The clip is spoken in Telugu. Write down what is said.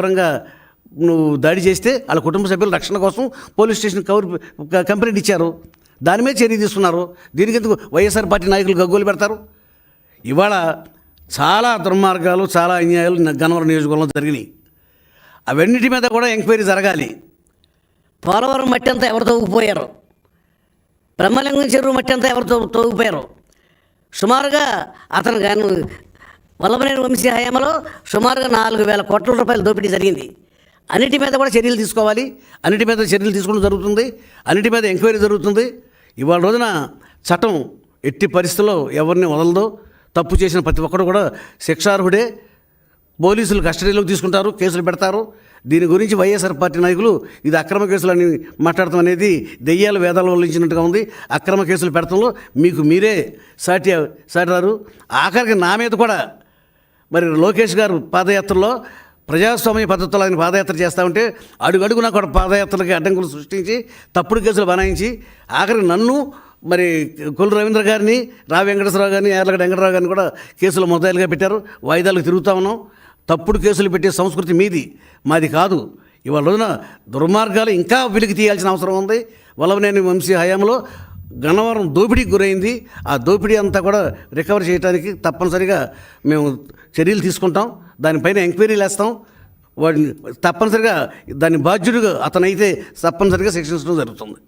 తీవ్రంగా నువ్వు దాడి చేస్తే వాళ్ళ కుటుంబ సభ్యుల రక్షణ కోసం పోలీస్ స్టేషన్ కంప్లైంట్ ఇచ్చారు. దాని మీద చర్య తీసుకున్నారు. దీనికి ఎందుకు వైఎస్ఆర్ పార్టీ నాయకులు గగ్గోలు పెడతారు? ఇవాళ చాలా దుర్మార్గాలు, చాలా అన్యాయాలు గన్నవరం నియోజకవర్గంలో జరిగినాయి. అవన్నిటి మీద కూడా ఎంక్వైరీ జరగాలి. పోలవరం మట్టి అంతా ఎవరు తవ్వుకుపోయారు, బ్రహ్మలింగం చెరువు మట్టి అంతా ఎవరు తవ్వుకుపోయారు. సుమారుగా అతను గాను వల్లభనేని వంశీ హయాంలో సుమారుగా 4,000 కోట్ల రూపాయల దోపిడీ జరిగింది. అన్నిటి మీద కూడా చర్యలు తీసుకోవాలి. అన్నిటి మీద చర్యలు తీసుకోవడం జరుగుతుంది. అన్నిటి మీద ఎంక్వైరీ జరుగుతుంది. ఇవాళ రోజున చట్టం ఎట్టి పరిస్థితుల్లో ఎవరిని వదలదో. తప్పు చేసిన ప్రతి ఒక్కరు కూడా శిక్షార్హుడే. పోలీసులు కస్టడీలోకి తీసుకుంటారు, కేసులు పెడతారు. దీని గురించి వైఎస్ఆర్ పార్టీ నాయకులు ఇది అక్రమ కేసులు అని మాట్లాడటం అనేది దెయ్యాల వేదాలు వల్లించినట్టుగా ఉంది. అక్రమ కేసులు పెడతంలో మీకు మీరే సాటిరారు. ఆఖరికి నా మీద కూడా మరి లోకేష్ గారు పాదయాత్రలో ప్రజాస్వామ్య పద్ధతుల్లో ఆయన పాదయాత్ర చేస్తూ ఉంటే అడుగడుగునా కూడా పాదయాత్రలకి అడ్డంకులు సృష్టించి తప్పుడు కేసులు బనాయించి ఆఖరికి నన్ను మరి కొల్లు రవీంద్ర గారిని, రావి వెంకటేశ్వరరావు గారిని, యార్లగడ్డ వెంకటరావు గారిని కూడా కేసులు మొదలుగా పెట్టారు. వాయిదాలకు తిరుగుతూ ఉన్నాం. తప్పుడు కేసులు పెట్టే సంస్కృతి మీది, మాది కాదు. ఇవాళ రోజున దుర్మార్గాలు ఇంకా వెలికి తీయాల్సిన అవసరం ఉంది. వల్లభనేని వంశీ హయాంలో గన్నవరం దోపిడీకి గురైంది. ఆ దోపిడీ అంతా కూడా రికవర్ చేయడానికి తప్పనిసరిగా మేము చర్యలు తీసుకుంటాం. దానిపైన ఎంక్వైరీలు వేస్తాం. వాడిని తప్పనిసరిగా దాని బాధ్యుడిగా అతనైతే తప్పనిసరిగా శిక్షించడం జరుగుతుంది.